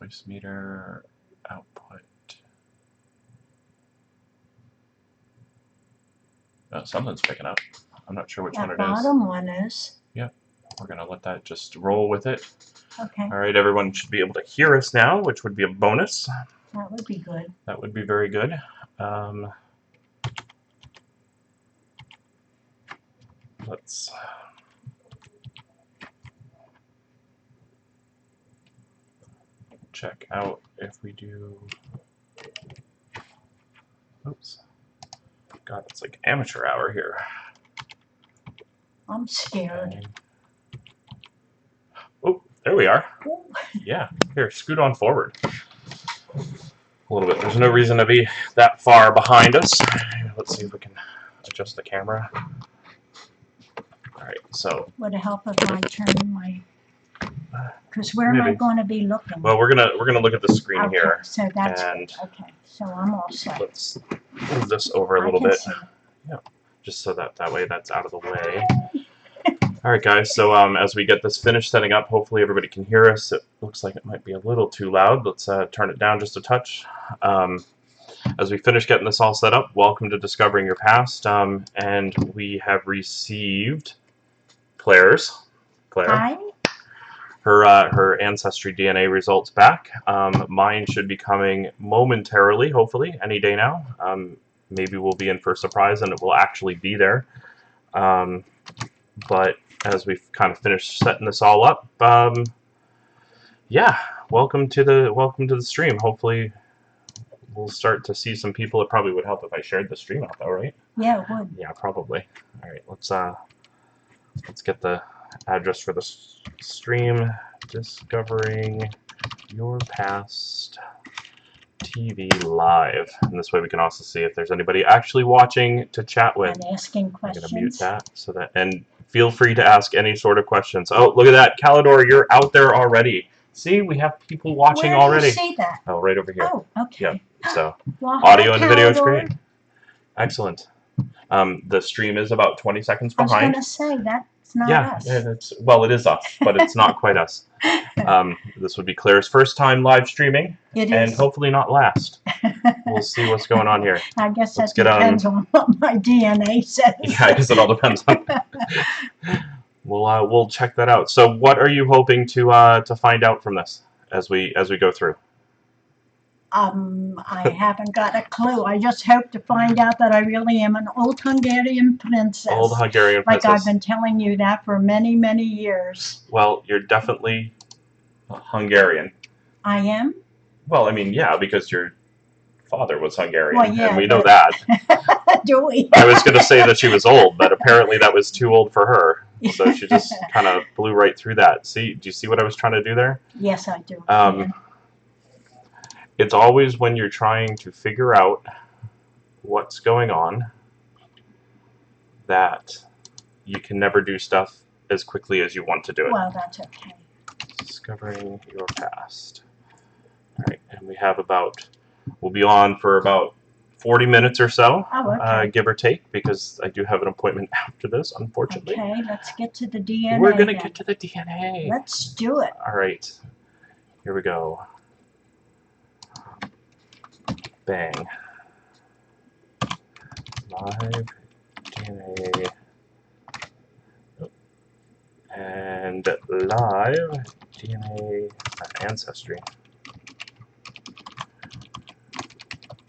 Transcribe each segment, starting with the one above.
Voice meter output. Oh, something's picking up. I'm not sure which one it is. The bottom one is. Yep. We're going to let that just roll with it. Okay. All right, everyone should be able to hear us now, which would be a bonus. That would be good. That would be very good. Let's check out if we do. Oops. God, it's like amateur hour here. I'm scared. Okay. Oh, there we are. Ooh. Yeah, here, scoot on forward a little bit. There's no reason to be that far behind us. Let's see if we can adjust the camera. All right, so. Would it help if I turn my? Because where maybe. am I going to be looking? Well, we're gonna look at the screen okay, here. So that's and okay. So I'm all set. Let's move this over a little bit. Yeah, just so that way that's out of the way. All right, guys. So as we get this finished setting up, hopefully everybody can hear us. It looks like it might be a little too loud. Let's turn it down just a touch. As we finish getting this all set up, welcome to Discovering Your Past. And we have received Claire. Hi. Her Ancestry DNA results back. Mine should be coming momentarily, hopefully, any day now. Maybe we'll be in for a surprise and it will actually be there. But as we've kind of finished setting this all up, yeah, welcome to the stream. Hopefully, we'll start to see some people. It probably would help if I shared the stream out, though, right? Yeah, it would. Yeah, probably. All right, let's get the address for the stream. Discovering Your Past TV live, and this way we can also see if there's anybody actually watching to chat with. And asking questions. I'm gonna mute that so that, and feel free to ask any sort of questions. Oh, look at that, Calidor, you're out there already. See, we have people watching already. Where do you see that? Oh, right over here. Oh, okay. Yep. So well, audio and video is Calidor. great. Excellent. The stream is about 20 seconds behind. I was going to say that's not us. Yeah, well, it is us, but it's not quite us. This would be Claire's first time live streaming, and hopefully not last. We'll see what's going on here. I guess that depends on what my DNA says. Yeah, I guess it all depends on. We'll check that out. So, what are you hoping to find out from this as we go through? I haven't got a clue. I just hope to find out that I really am an old Hungarian princess. Old Hungarian princess. Like I've been telling you that for many, many years. Well, you're definitely Hungarian. I am? Well, I mean, yeah, because your father was Hungarian, well, yeah, and we know that. Do we? I was going to say that she was old, but apparently that was too old for her. So she just kind of blew right through that. See, do you see what I was trying to do there? Yes, I do. It's always when you're trying to figure out what's going on that you can never do stuff as quickly as you want to do it. Well, that's okay. Discovering Your Past. All right, and we have we'll be on for about 40 minutes or so, give or take, because I do have an appointment after this, unfortunately. Okay, let's get to the DNA. We're going to get to the DNA. Let's do it. All right, here we go. Bang. Live DNA. And live DNA Ancestry.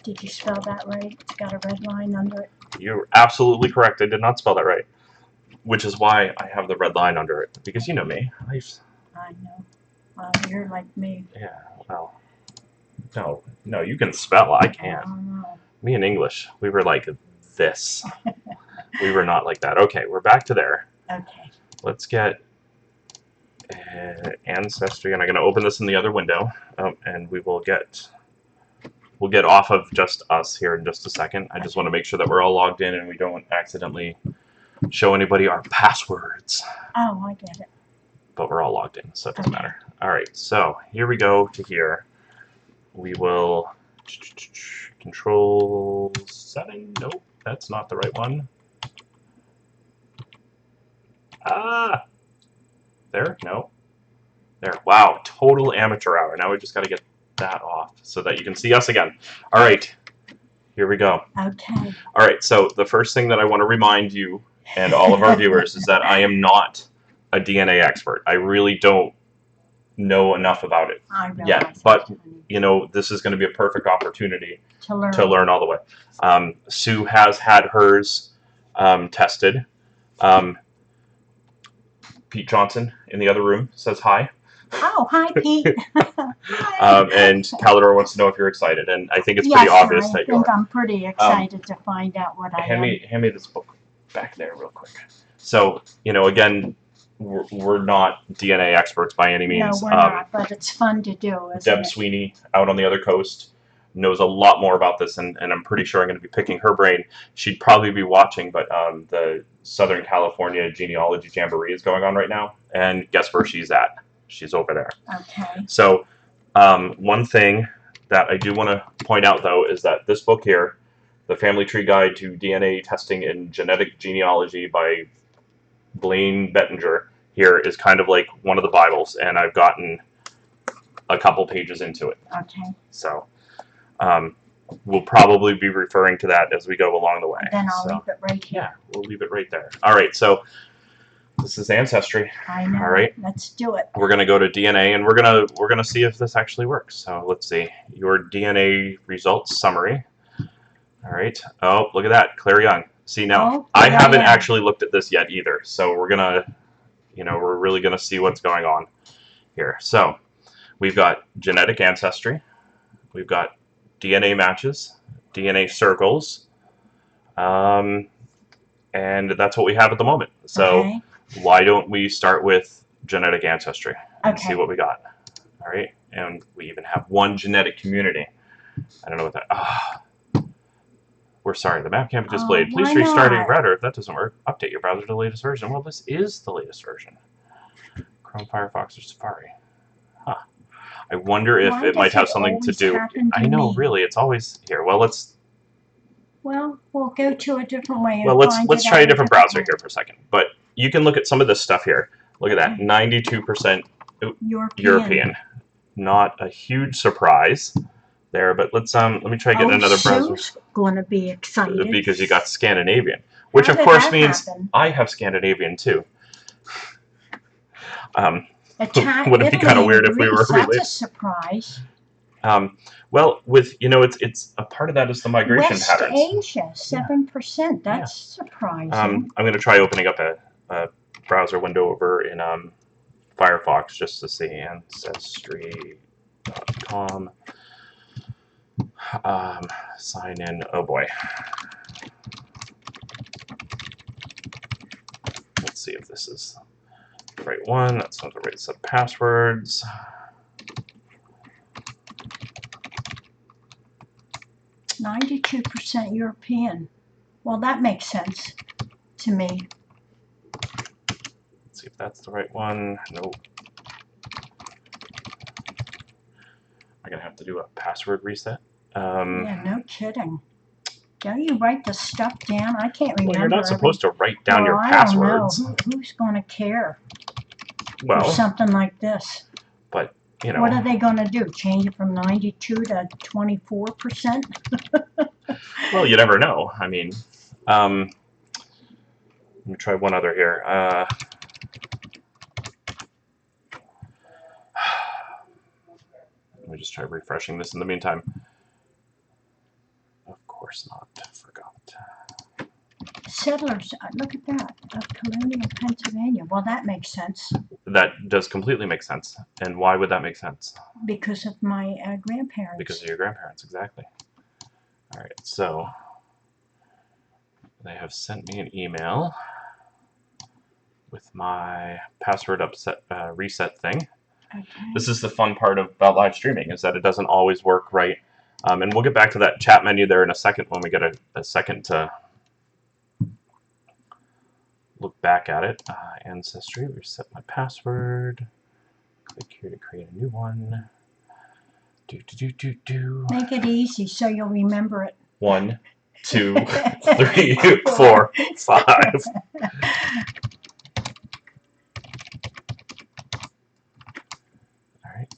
Did you spell that right? It's got a red line under it. You're absolutely correct. I did not spell that right. Which is why I have the red line under it. Because you know me. I know. Well, you're like me. Yeah, well. No, you can spell. I can't. Oh. Me in English, we were like this. We were not like that. Okay, we're back to there. Okay. Let's get Ancestry, and I'm going to open this in the other window, and we'll get off of just us here in just a second. I just want to make sure that we're all logged in and we don't accidentally show anybody our passwords. Oh, I get it. But we're all logged in, so it doesn't matter. All right, so here we go to here. We will Control 7. Nope, that's not the right one. There, no. There. Wow, total amateur hour. Now we just got to get that off so that you can see us again. All right, here we go. Okay. All right, so the first thing that I want to remind you and all of our viewers is that I am not a DNA expert. I really don't know enough about it yet, but you know, this is going to be a perfect opportunity to learn all the way. Sue has had hers tested. Pete Johnson in the other room says hi. Oh, hi, Pete. Hi. And Calidor wants to know if you're excited, and I think it's pretty obvious that you are. I think I'm pretty excited to find out what I am. Hand me this book back there real quick. So, you know, again, we're not DNA experts by any means. No, we're not, but it's fun to do, isn't Deb it? Sweeney, out on the other coast, knows a lot more about this, and I'm pretty sure I'm going to be picking her brain. She'd probably be watching, but the Southern California Genealogy Jamboree is going on right now, and guess where she's at? She's over there. Okay. So one thing that I do want to point out, though, is that this book here, The Family Tree Guide to DNA Testing in Genetic Genealogy by Blaine Bettinger, here is kind of like one of the Bibles, and I've gotten a couple pages into it. Okay. So we'll probably be referring to that as we go along the way. Then I'll leave it right here. Yeah, we'll leave it right there. All right, so this is Ancestry. I know. All right. Let's do it. We're gonna go to DNA, and we're gonna see if this actually works. So let's see your DNA results summary. All right. Oh, look at that, Claire Young. See now, I haven't actually looked at this yet either. So we're gonna, you know, we're really gonna see what's going on here. So we've got genetic ancestry. We've got DNA matches, DNA circles, and that's what we have at the moment. So why don't we start with genetic ancestry and see what we got? All right, and we even have one genetic community. I don't know what that. We're sorry, the map can't be displayed. Please restart your router. If that doesn't work, update your browser to the latest version. Well, this is the latest version. Chrome, Firefox, or Safari. Huh. I wonder if it might have something to do. I know, really, it's always here. Well, let's. Well, we'll go to a different way. Well, let's try a different browser here for a second. But you can look at some of this stuff here. Look at that, 92% European. Not a huge surprise there, but let's let me try getting another browser. Sue's going to be excited because you got Scandinavian, which of course means I have Scandinavian too. Would it be kind of weird if we were related? That's a surprise. Well, with it's a part of that is the migration patterns. West Asia, 7%. That's surprising. I'm going to try opening up a browser window over in Firefox just to see ancestry.com. Sign in. Oh boy. Let's see if this is the right one. That's not the right set of passwords. %, European. Well, that makes sense to me. Let's see if that's the right one. Nope. I'm going to have to do a password reset. Yeah, no kidding. Don't you write the stuff down? I can't remember. Well, you're not supposed to write down your passwords. I don't know. Who's going to care? Well, for something like this. But, you know. What are they going to do? Change it from 92 to 24%? Well, you never know. I mean, let me try one other here. Let me just try refreshing this in the meantime. Of course not. Forgot. Settlers, look at that, of Colonial, Pennsylvania. Well, that makes sense. That does completely make sense. And why would that make sense? Because of my grandparents. Because of your grandparents, exactly. All right, so they have sent me an email with my password reset thing. Okay. This is the fun part about live streaming, is that it doesn't always work right. And we'll get back to that chat menu there in a second when we get a second to look back at it. Ancestry, reset my password. Click here to create a new one. Make it easy so you'll remember it. 1, 2, 3, 4, 5.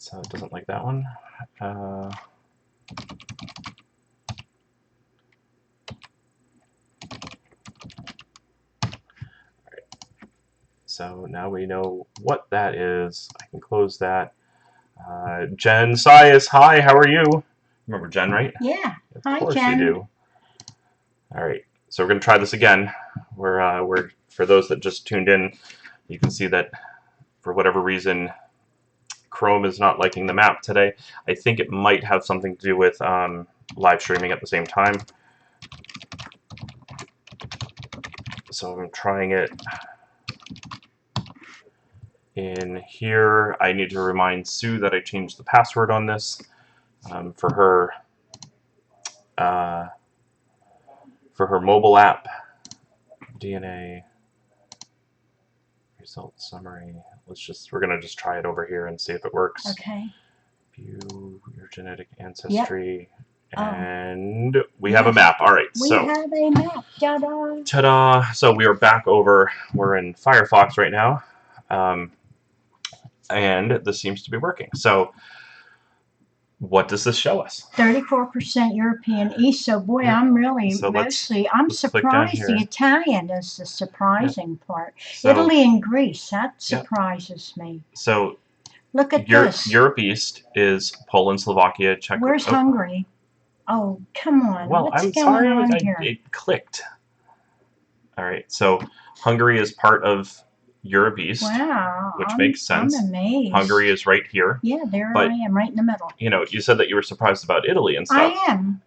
So it doesn't like that one. So now we know what that is. I can close that. Jen Sias, hi, how are you? Remember Jen, right? Yeah. Of Hi, course Jen. you do. All right, so we're going to try this again. We're for those that just tuned in, you can see that for whatever reason, Chrome is not liking the map today. I think it might have something to do with live streaming at the same time. So I'm trying it in here. I need to remind Sue that I changed the password on this for her mobile app. DNA result summary. We're gonna just try it over here and see if it works. Okay. View your genetic ancestry. Yep. And we have a map. All right, we have a map. Ta-da! Ta-da! So we are back over. We're in Firefox right now, and this seems to be working. So, what does this show us? 34% European East. So boy, I'm really So I'm let's click down surprised. here. The Italian is the surprising part. So, Italy and Greece. That surprises me. So look at this. Europe East is Poland, Slovakia, Czech. Where's Hungary? Oh, come on. Well, What's I'm going sorry, on here? it clicked. All right, so Hungary is part of Europe East, wow, which makes sense. I'm amazed. Hungary is right here. Yeah, I am, right in the middle. You know, you said that you were surprised about Italy and stuff. I am.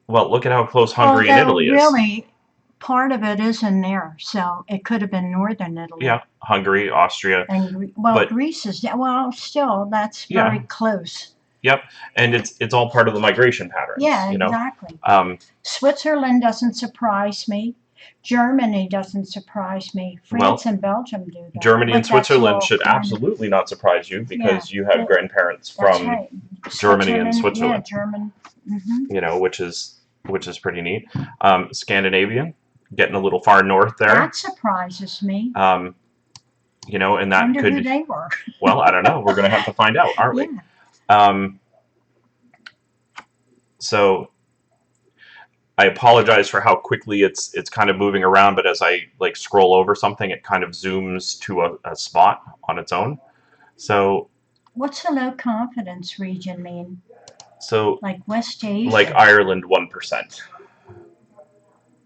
Well, look at how close Hungary and Italy is. Really, part of it is in there, so it could have been northern Italy. Yeah, Hungary, Austria. And Greece is, still, that's very close. Yep, and it's all part of the migration patterns. Yeah, you know? Exactly. Switzerland doesn't surprise me. Germany doesn't surprise me. France and Belgium do that. Germany and Switzerland should absolutely not surprise you because you have grandparents from Germany and Switzerland. Yeah, German. You know, which is pretty neat. Scandinavian, getting a little far north there. That surprises me. You know, and that wonder could. Who they were. Well, I don't know. We're going to have to find out, aren't we? So I apologize for how quickly it's kind of moving around, but as I scroll over something, it kind of zooms to a spot on its own. So what's the low confidence region mean? So like West Asia, like Ireland 1%.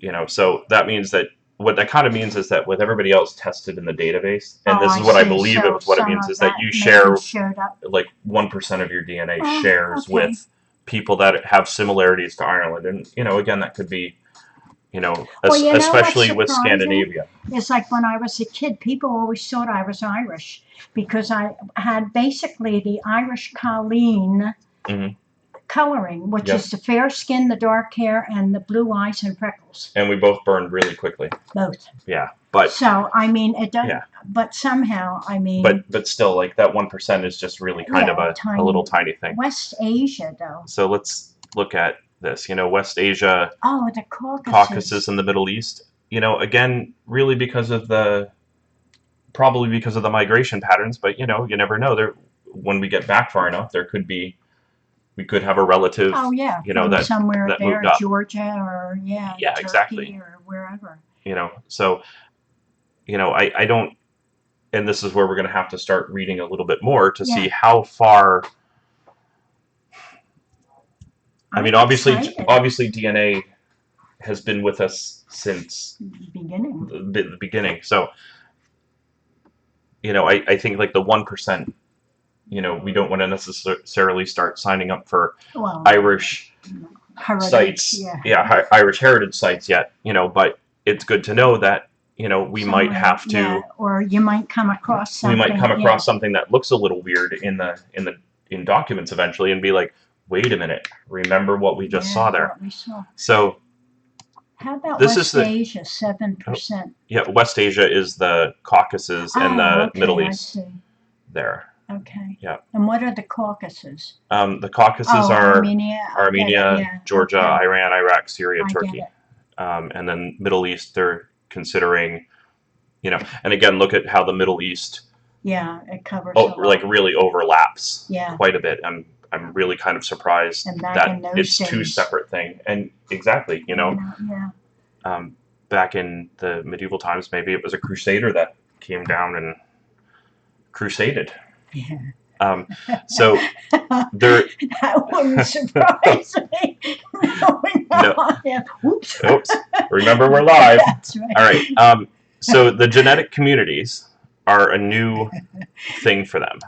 You know, so that means that what that kind of means is that with everybody else tested in the database, and this is what I believe it means is that you share like 1% of your DNA shares with people that have similarities to Ireland, and you know, again, that could be, you know, especially with Scandinavia. It's like when I was a kid, people always thought I was Irish because I had basically the Irish Colleen coloring, which is the fair skin, the dark hair, and the blue eyes and freckles. And we both burned really quickly. Both. Yeah, but so I mean, it doesn't. Yeah. But somehow, I mean. But still, like that 1% is just really kind of a little tiny thing. West Asia, though. So let's look at this. You know, West Asia. Oh, the Caucasus. Caucasus in the Middle East. You know, again, really probably because of the migration patterns. But you know, you never know. When we get back far enough, we could have a relative. Oh yeah, you know, that somewhere that there, moved up. Georgia or Turkey exactly, or wherever. You know, so you know, I don't, and this is where we're going to have to start reading a little bit more to see how far. I mean, obviously, DNA has been with us since the beginning. So, you know, I think like the 1%. You know, we don't want to necessarily start signing up for Irish sites, Irish heritage sites yet. You know, but it's good to know that you know we might have to, or you might come across something. We might come across something that looks a little weird in documents eventually, and be like, wait a minute, remember what we just saw there? What we saw. So, how about West Asia? 7%. Yeah, West Asia is the Caucasus and the Middle East. I see. There. Okay. Yeah. And what are the Caucasus? The Caucasus are Armenia, Georgia, Iran, Iraq, Syria, Turkey. And then Middle East, they're considering, you know, and again, look at how the Middle East Yeah, it covers Oh, a lot. like really overlaps. Yeah. Quite a bit. I'm really kind of surprised And back that in those it's two days. separate things. And exactly, you know, Yeah. back in the medieval times, maybe it was a crusader that came down and crusaded. Yeah. So there. That wouldn't surprise me. No. Oops. Oops. Remember, we're live. That's right. All right. So the genetic communities are a new thing for them,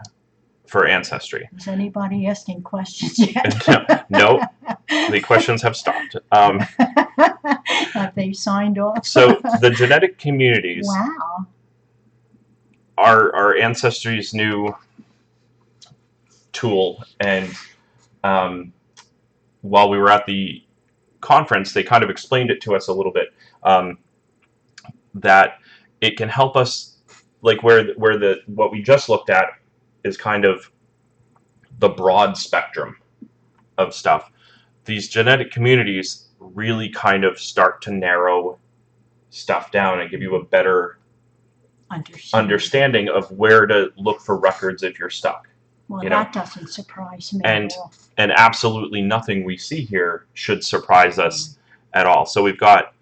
for Ancestry. Is anybody asking questions yet? No, the questions have stopped. Have they signed off? So the genetic communities Wow. are Ancestry's new tool, and while we were at the conference, they kind of explained it to us a little bit, that it can help us, like where what we just looked at is kind of the broad spectrum of stuff. These genetic communities really kind of start to narrow stuff down and give you a better understanding of where to look for records if you're stuck. Well, that doesn't surprise me and at all. And absolutely nothing we see here should surprise us at all. So we've got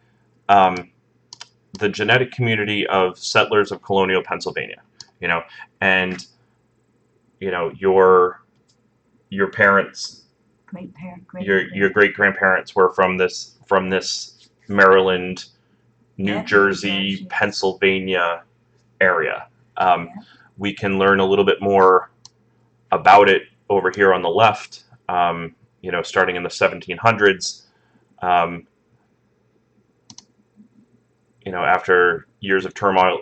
the genetic community of settlers of colonial Pennsylvania, you know, and you know your parents, your great grandparents were from this Maryland, New Jersey, Pennsylvania area. We can learn a little bit more about it over here on the left. You know, starting in the 1700s. You know, after years of turmoil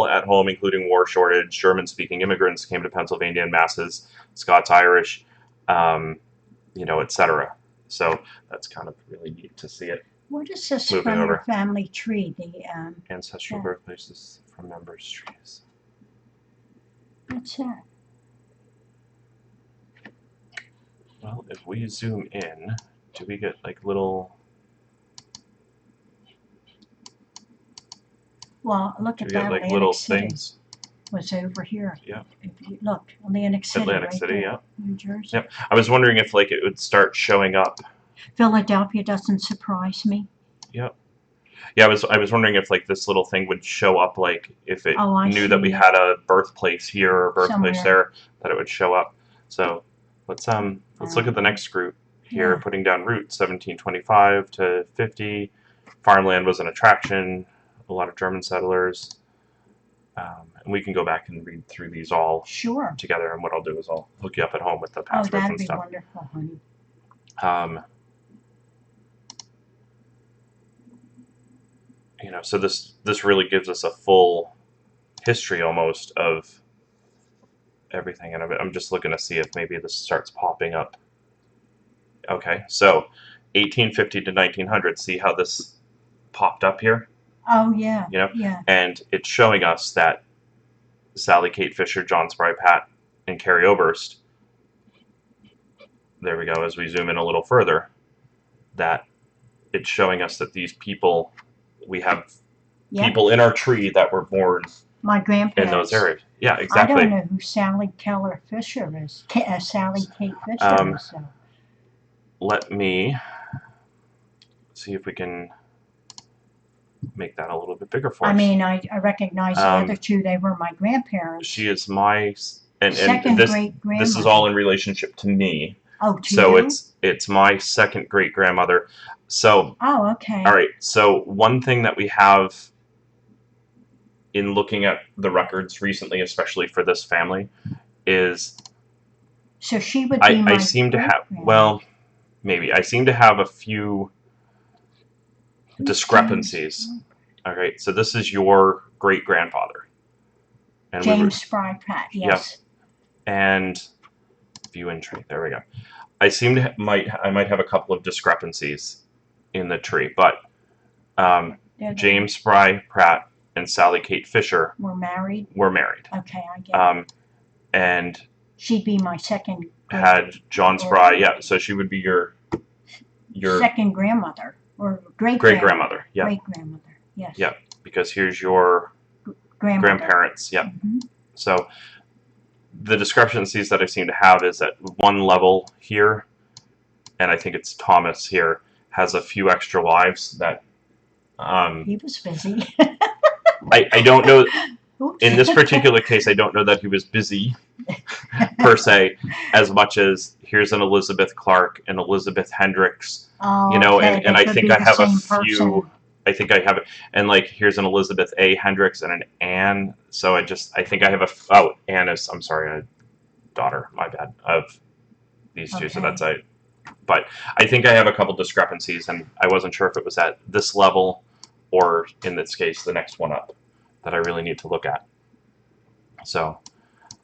at home, including war shortage, German-speaking immigrants came to Pennsylvania in masses, Scots, Irish, you know, etc. So that's kind of really neat to see it. What is this from your family tree? The ancestral birthplaces from members' trees. What's that? Well, if we zoom in, do we get like little? Well, look at that. Like little things. Was over here. Yeah. If you look, Atlantic City. Atlantic City, there, yeah. New Jersey. Yep. I was wondering if like it would start showing up. Philadelphia doesn't surprise me. Yep. Yeah, I was wondering if like this little thing would show up, like if it knew that we had a birthplace here or a birthplace there, that it would show up. So let's look at the next group here, putting down roots, 1725 to 50. Farmland was an attraction. A lot of German settlers. And we can go back and read through these all together. And what I'll do is I'll hook you up at home with the passwords and stuff. Oh, that'd be wonderful, honey. You know, so this really gives us a full history almost of everything. And I'm just looking to see if maybe this starts popping up. Okay, so 1850 to 1900. See how this popped up here? Oh, yeah. You know? Yeah. And it's showing us that Sally Kate Fisher, John Spry Pat, and Carrie Oberst, there we go, as we zoom in a little further, that it's showing us that these people, we have people in our tree that were born my grandparents in those areas. Yeah, exactly. I don't know who Sally Keller Fisher is. Sally Kate Fisher is. So. Let me see if we can make that a little bit bigger for us. I mean, I recognize the other two. They were my grandparents. She is my second great grandmother. This is all in relationship to me. Oh, to so you? it's my second great grandmother. So okay. All right. So one thing that we have in looking at the records recently, especially for this family, is so she would be my I seem to have maybe I seem to have a few discrepancies. All right, so this is your great grandfather, and James Spry Pratt. Yes. Yep. And view and tree. There we go. I seem to I might have a couple of discrepancies in the tree, but James Spry Pratt and Sally Kate Fisher were married. Okay, I get it. And she'd be my second. Had John Spry. Yeah, so she would be your second grandmother or great grandmother. Yeah. Great grandmother. Yes. Yeah, because here's your grandparents. Yep. Mm-hmm. So the discrepancies that I seem to have is at one level here, and I think it's Thomas here, has a few extra wives that He was busy. I don't know. Oops. In this particular case, I don't know that he was busy per se, as much as here's an Elizabeth Clark and Elizabeth Hendricks, Oh, you know, okay. and They I could think be I the have a same few. person. I think I have it, and like here's an Elizabeth A. Hendricks and an Anne. So I think I have Anne is, I'm sorry, a daughter, my bad, of these two. So that's but I think I have a couple discrepancies, and I wasn't sure if it was at this level or in this case the next one up that I really need to look at. So,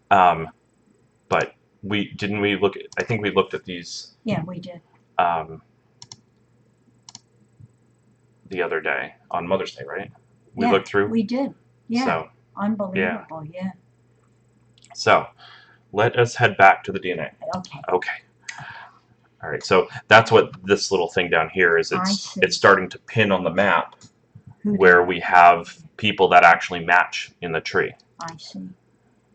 but we look at, I think we looked at these. Yeah, we did. The other day on Mother's Day, right? We Yeah, looked through. We did. Yeah. So, unbelievable. Yeah. So, let us head back to the DNA. Okay. Okay. All right. So that's what this little thing down here is. It's starting to pin on the map where we have people that actually match in the tree. I see.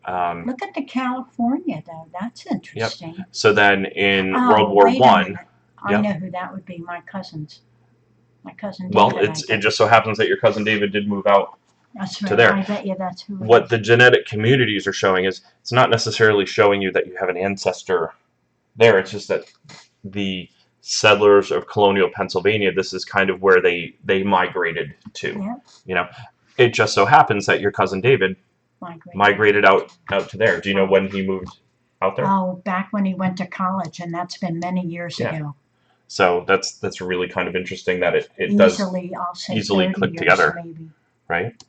Look at the California, though. That's interesting. Yep. So then in World War I, I know who that would be. My cousins. My cousin David. Well, it just so happens that your cousin David did move out to there. I bet you that's who. What the genetic communities are showing is it's not necessarily showing you that you have an ancestor there. It's just that the settlers of colonial Pennsylvania, this is kind of where they migrated to. Yeah. You know, it just so happens that your cousin David migrated out to there. Do you know when he moved out there? Oh, back when he went to college, and that's been many years ago. So that's really kind of interesting that it easily, does easily click together, maybe. Right?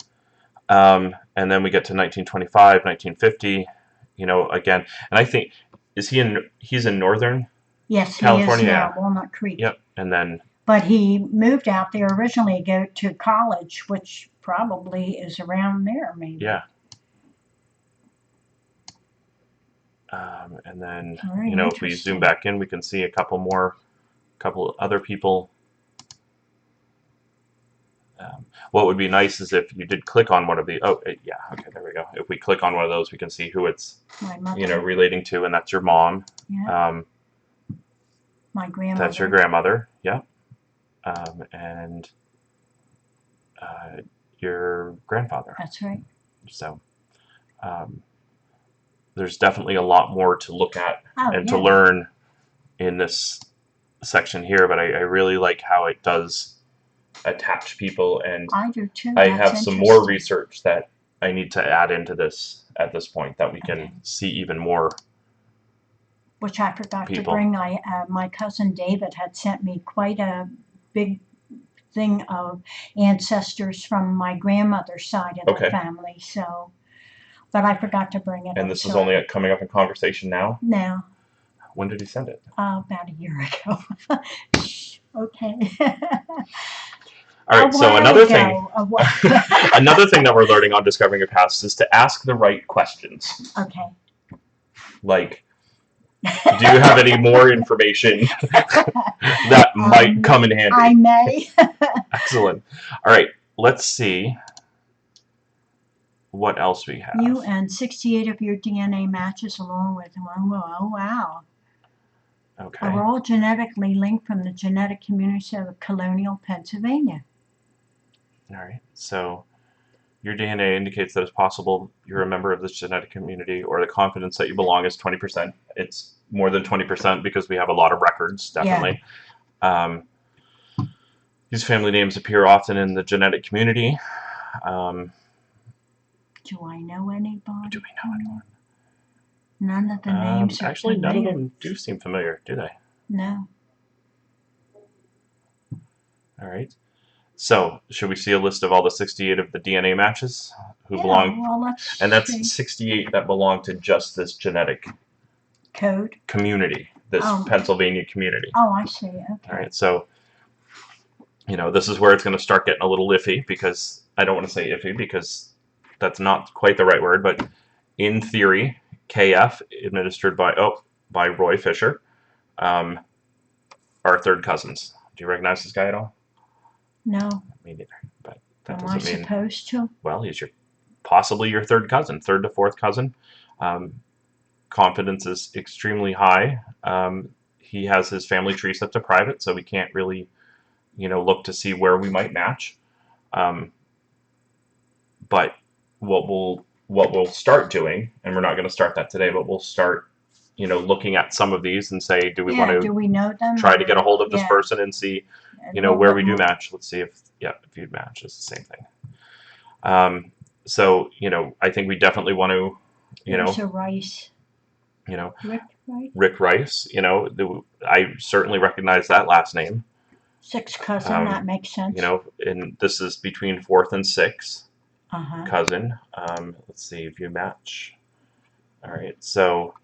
And then we get to 1925, 1950. You know, again, and I think he's in northern California, he is now, Walnut Creek. Yep, and then. But he moved out there originally to go to college, which probably is around there, maybe. Yeah. And then if we zoom back in, we can see a couple other people. What would be nice is if you did click on one of the. Okay, there we go. If we click on one of those, we can see who it's relating to, and that's your mom. Yeah. My grandmother. That's your grandmother. Yeah. And your grandfather. That's right. So, there's definitely a lot more to look at to learn in this section here, but I really like how it does attach people, and I do too. I have some more research that I need to add into this at this point that we can see even more. Which I forgot to bring. My cousin David had sent me quite a big thing of ancestors from my grandmother's side of the family. So, but I forgot to bring it. And this is only coming up in conversation now? No. When did he send it? About a year ago. Okay. All right. So another thing that we're learning on Discovering Your Past is to ask the right questions. Okay. Like, do you have any more information that might come in handy? I may. Excellent. All right. Let's see what else we have. You and 68 of your DNA matches along with wow. Okay. Are all genetically linked from the genetic community of colonial Pennsylvania. All right. So your DNA indicates that it's possible you're a member of this genetic community, or the confidence that you belong is 20%. It's more than 20% because we have a lot of records, definitely. Yeah. These family names appear often in the genetic community. Do I know anybody? Do we know anyone? None of the names are actually, familiar. None of them do seem familiar, do they? No. All right. So, should we see a list of all the 68 of the DNA matches who belong? Well, and that's 68 that belong to just this genetic code community, this Pennsylvania community. Oh, I see. Okay. All right. So, this is where it's going to start getting a little iffy, because I don't want to say iffy because that's not quite the right word, but in theory, KF, administered by Roy Fisher, are third cousins. Do you recognize this guy at all? No. Me neither. But that Am I doesn't mean. Supposed to? Well, he's your possibly your third cousin, third to fourth cousin. Confidence is extremely high. He has his family tree set to private, so we can't really, look to see where we might match. But what we'll start doing, and we're not going to start that today, but we'll start, looking at some of these and say, do we want do we know them? try to get a hold of this person and see, where we do match? Let's see if you match is the same thing. So, I think we definitely want to, There's a Rice. Rick Rice, I certainly recognize that last name. Sixth cousin, that makes sense. And this is between fourth and sixth cousin. Let's see if you match. All right, so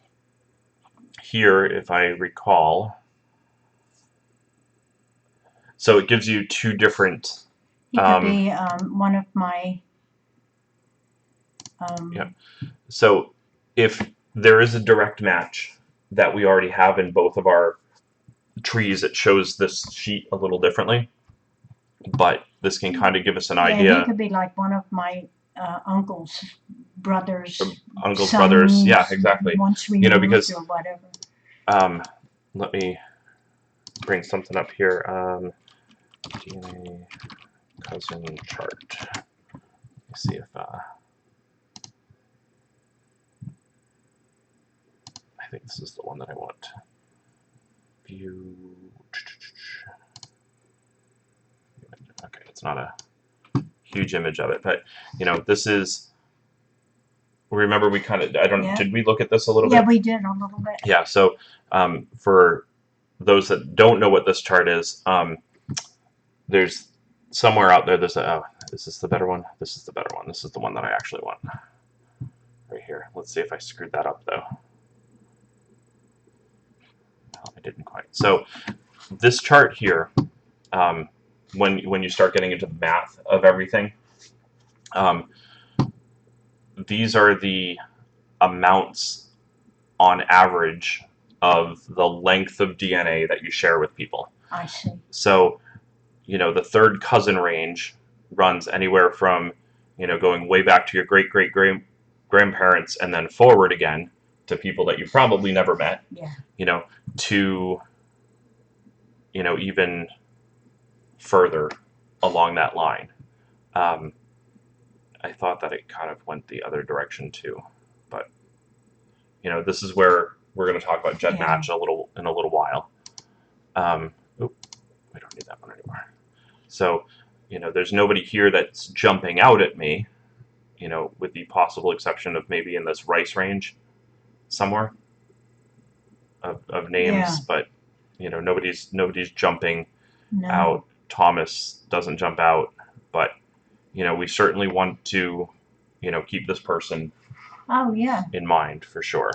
here, if I recall, so it gives you two different. He could be one of my. So if there is a direct match that we already have in both of our trees, it shows this sheet a little differently, but this can kind of give us an idea. He could be like one of my uncle's brothers. Uncle's brothers, yeah, exactly. Once we because or whatever. Let me bring something up here. DNA cousin chart. Let's see if I think this is the one that I want. View. Okay, it's not a huge image of it, but this is. Remember, we kind of did we look at this a little bit? Yeah, we did a little bit. Yeah. So for those that don't know what this chart is, there's somewhere out there. There's is this the better one? This is the better one. This is the one that I actually want. Right here. Let's see if I screwed that up though. I didn't quite. So this chart here, when you start getting into the math of everything, these are the amounts on average of the length of DNA that you share with people. I see. So, the third cousin range runs anywhere from, going way back to your great-great-grandparents and then forward again to people that you probably never met. Yeah. To, even further along that line. I thought that it kind of went the other direction too, but this is where we're going to talk about GEDmatch in a little while. We don't need that one anymore. So, there's nobody here that's jumping out at me, with the possible exception of maybe in this Rice range somewhere of names, but nobody's jumping out. Thomas doesn't jump out, but we certainly want to keep this person in mind for sure.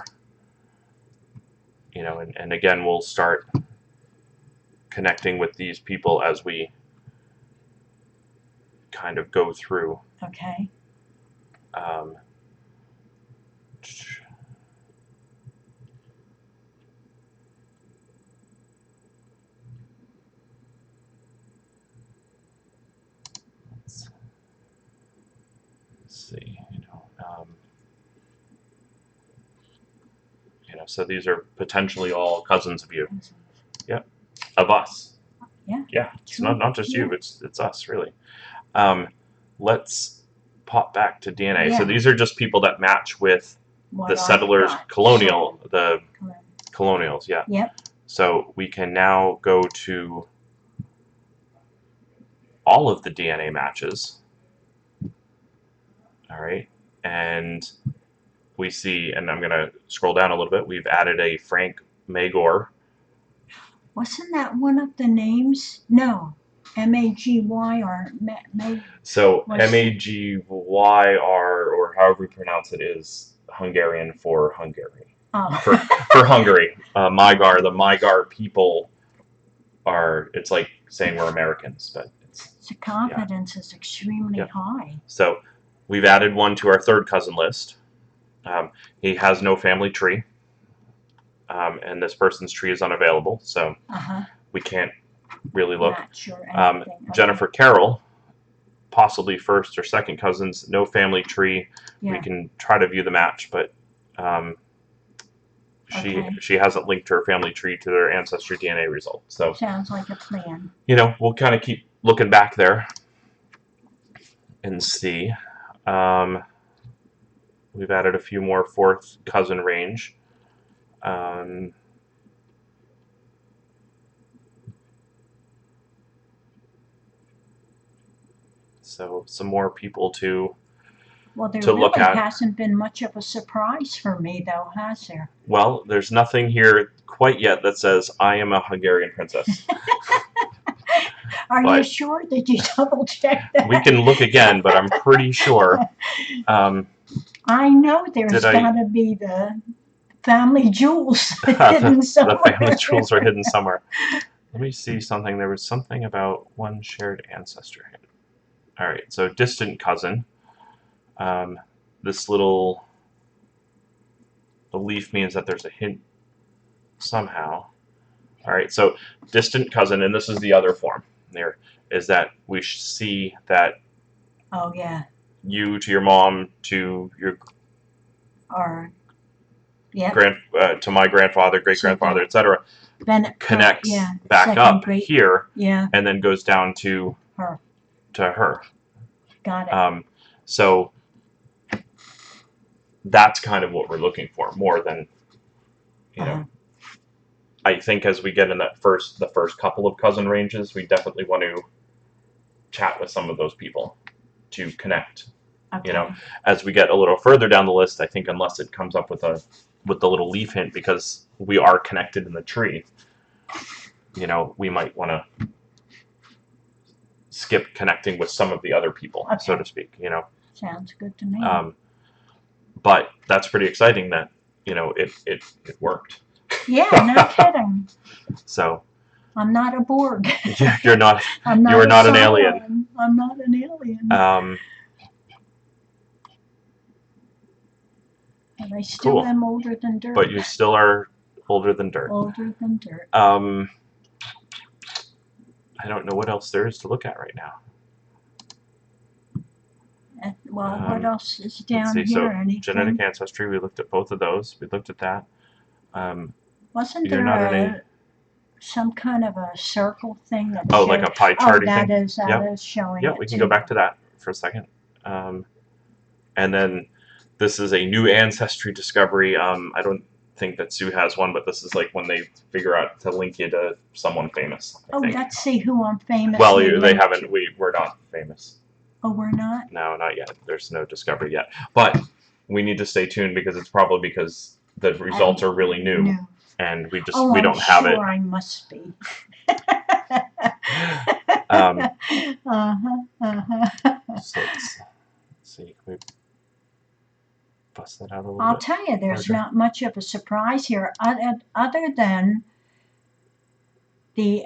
And again, we'll start connecting with these people as we kind of go through. Okay. See, so these are potentially all cousins of you. Yeah, of us. Yeah, it's not just you. It's us really. Let's pop back to DNA. Yeah. So these are just people that match with the settlers, the colonials. Yeah. Yep. So we can now go to all of the DNA matches. All right, and we see, and I'm going to scroll down a little bit, we've added a Frank Magor. Wasn't that one of the names? No. M-A-G-Y or So M-A-G-Y-R, or however you pronounce it, is Hungarian for Hungary. Oh. For Hungary. Magyar, the Magyar people it's like saying we're Americans, but the confidence is extremely high. So we've added one to our third cousin list. He has no family tree, and this person's tree is unavailable, so we can't really look. Not sure anything. Jennifer Carroll possibly first or second cousins. No family tree. Yeah. We can try to view the match, but she hasn't linked her family tree to their Ancestry DNA result. So sounds like a plan. You know, we'll kind of keep looking back there and see. We've added a few more fourth cousin range. So some more people to look at. Hasn't been much of a surprise for me, though, has there? Well, there's nothing here quite yet that says I am a Hungarian princess. Are you sure? Did you double check that? We can look again, but I'm pretty sure. I know there's got to be the family jewels hidden somewhere. The family jewels are hidden somewhere. Let me see something. There was something about one shared ancestor. All right, so distant cousin. This little leaf means that there's a hint somehow. All right, so distant cousin, and this is the other form. There is that we see that. Oh yeah. You to your mom to your. Or. Yeah. To my grandfather, great grandfather, etc. Then it connects back up here. Yeah. And then goes down to her. To her. Got it. So that's kind of what we're looking for, more than, you know. I think as we get in the first couple of cousin ranges, we definitely want to chat with some of those people to connect. Okay. You know, as we get a little further down the list, I think unless it comes up with the little leaf hint, because we are connected in the tree, you know, we might want to skip connecting with some of the other people, so to speak, you know. Sounds good to me. But that's pretty exciting that, you know, it worked. Yeah, no kidding. So. I'm not a Borg. Yeah, you're not. You are not an alien. I'm not an alien. But I still am older than dirt. But you still are older than dirt. Older than dirt. I don't know what else there is to look at right now. Well, what else is down here? So anything? Genetic ancestry, we looked at both of those. We looked at that. Wasn't there some kind of a circle thing that showed, like a pie chart thing? That is showing. Yeah, we can go back to that for a second. And then this is a new ancestry discovery. I don't think that Sue has one, but this is like when they figure out to link you to someone famous. I think. Let's see who I'm famous. Well, they haven't. We're not famous. Oh, we're not? No, not yet. There's no discovery yet. But we need to stay tuned because it's probably because the results are really new. And we don't have it. Oh, I must be. So let's see. Can we bust that out a little bit? I'll tell you, there's not much of a surprise here, other than the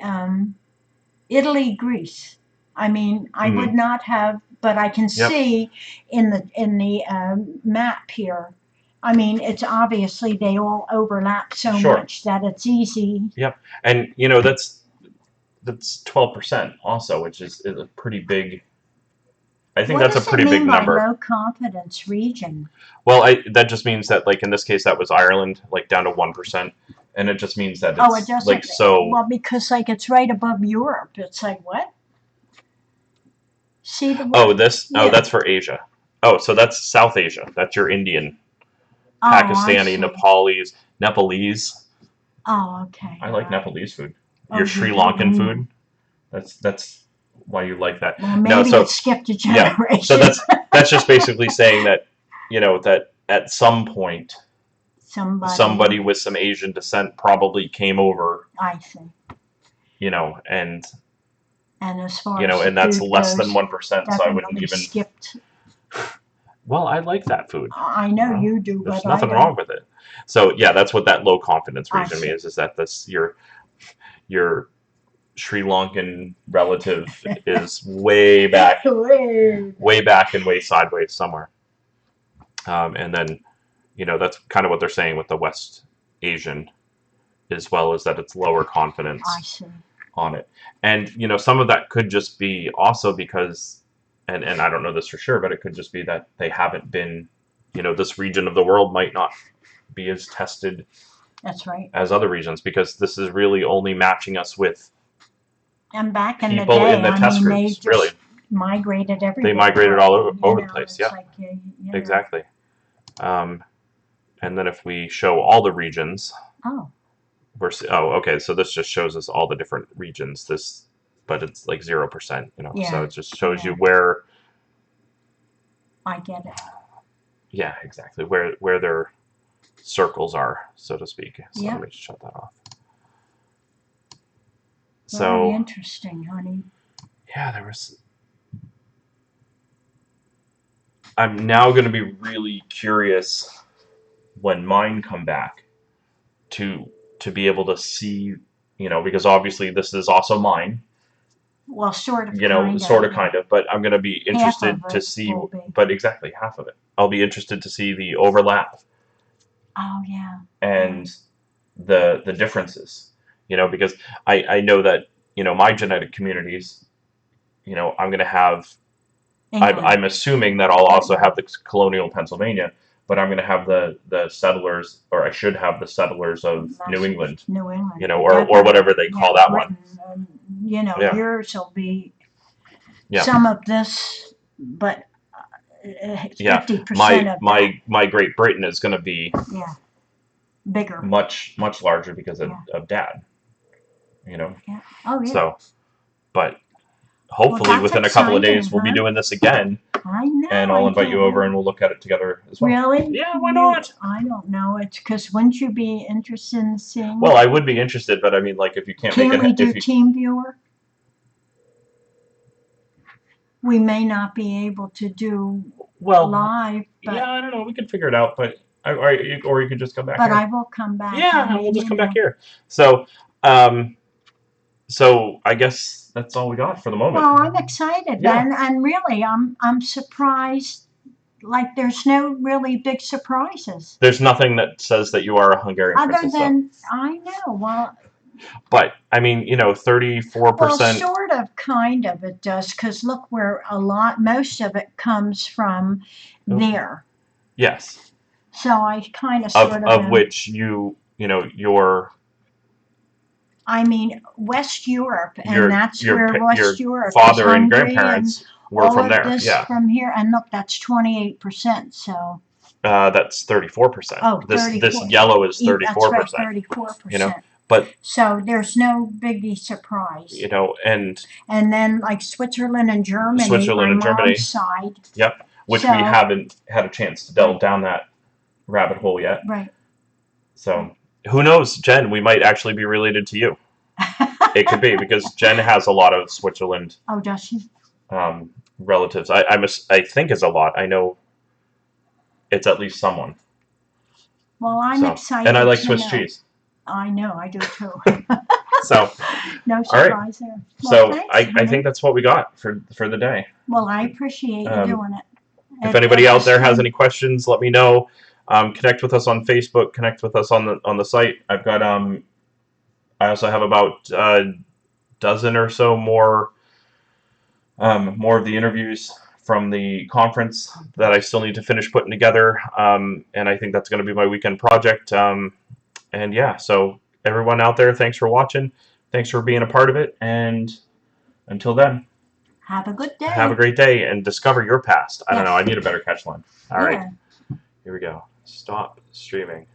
Italy, Greece. I mean, I would not have, but I can see in the map here. I mean, it's obviously they all overlap so much that it's easy. Yep, and you know that's 12% also, which is a pretty big. I think that's a pretty big number. What does it mean by low confidence region? Well, that just means that, like in this case, that was Ireland, like down to 1%, and it just means that it's it doesn't, like so. Well, because like it's right above Europe. It's like what? See the. that's for Asia. Oh, so that's South Asia. That's your Indian. Pakistani, Nepalese. Oh, okay. I like Nepalese food. Your Sri Lankan food. That's why you like that. Well, maybe it skipped a generation. Yeah. So that's just basically saying that, you know, that at some point somebody with some Asian descent probably came over. I see. You know, and as far and that's less than 1%, so I wouldn't even skipped. Well, I like that food. I know you do, there's nothing wrong with it. So yeah, that's what that low confidence region means. Is that your Sri Lankan relative is way back, way back and way sideways somewhere. And then, that's kind of what they're saying with the West Asian, as well as that it's lower confidence on it. And some of that could just be also because and I don't know this for sure, but it could just be that they haven't been, this region of the world might not be as tested. That's right. As other regions, because this is really only matching us with and back in people the day, in the test they groups. just Really, migrated everywhere. They migrated all over the place. Yeah, like, exactly. And then if we show all the regions, okay. So this just shows us all the different regions. But it's like 0%. So it just shows you where. I get it. Yeah, exactly. Where their circles are, so to speak. So let me just shut that off. Very interesting, honey. Yeah, I'm now going to be really curious when mine come back to be able to see, because obviously this is also mine. Well, sort of, kind of, but I'm going to be interested to see, but exactly half of it. I'll be interested to see the overlap. Oh, yeah. And the differences, because I know that, my genetic communities, I'm going to have, I'm assuming that I'll also have the colonial Pennsylvania, but I'm going to have the settlers, or I should have the settlers of New England, or whatever they call that Britain, one. Yours will be some of this, but 50% of my Great Britain is going to be bigger, much larger because of Dad. Oh yeah. So, but hopefully within a couple of days we'll be doing this again. I know. And I'll invite you over and we'll look at it together as well. Really? Yeah, why not? I don't know. It's because wouldn't you be interested in seeing? Well, I would be interested, but I mean, like, if you can't make it, we do Team Viewer? We may not be able to do live. But yeah, I don't know. We could figure it out, but or you could just come back. But I will come back. Yeah, we'll just come back here. So, so I guess that's all we got for the moment. Well, I'm excited, and really, I'm surprised. Like, there's no really big surprises. There's nothing that says that you are a Hungarian princess. Other than, I know, well... But, I mean, 34%... Well, sort of, kind of, it does, because look where most of it comes from there. Yes. So I kind of sort of... Of which you're... I mean, West Europe, and that's where West Europe is. Your father and grandparents were from there. This from here, and look, that's 28%. So that's 34%. Oh, this yellow is 34%. That's right, 34%. But so there's no biggie surprise. And then like Switzerland and Germany, mom's side. Yep, which we haven't had a chance to delve down that rabbit hole yet. Right. So who knows, Jen? We might actually be related to you. It could be, because Jen has a lot of Switzerland. Oh, does she? Relatives. I think is a lot. I know it's at least someone. Well, I'm excited. And I like Swiss cheese. I know, I do too. So no surprise there. Well, so thanks, I think that's what we got for the day. Well, I appreciate you doing it. If anybody out there has any questions, let me know. Connect with us on Facebook. Connect with us on the site. I've got I also have about a dozen or so more of the interviews from the conference that I still need to finish putting together, and I think that's going to be my weekend project. And yeah, so everyone out there, thanks for watching. Thanks for being a part of it, and until then, have a good day. Have a great day, and discover your past. I don't know. I need a better catch line. All right. Here we go. Stop streaming.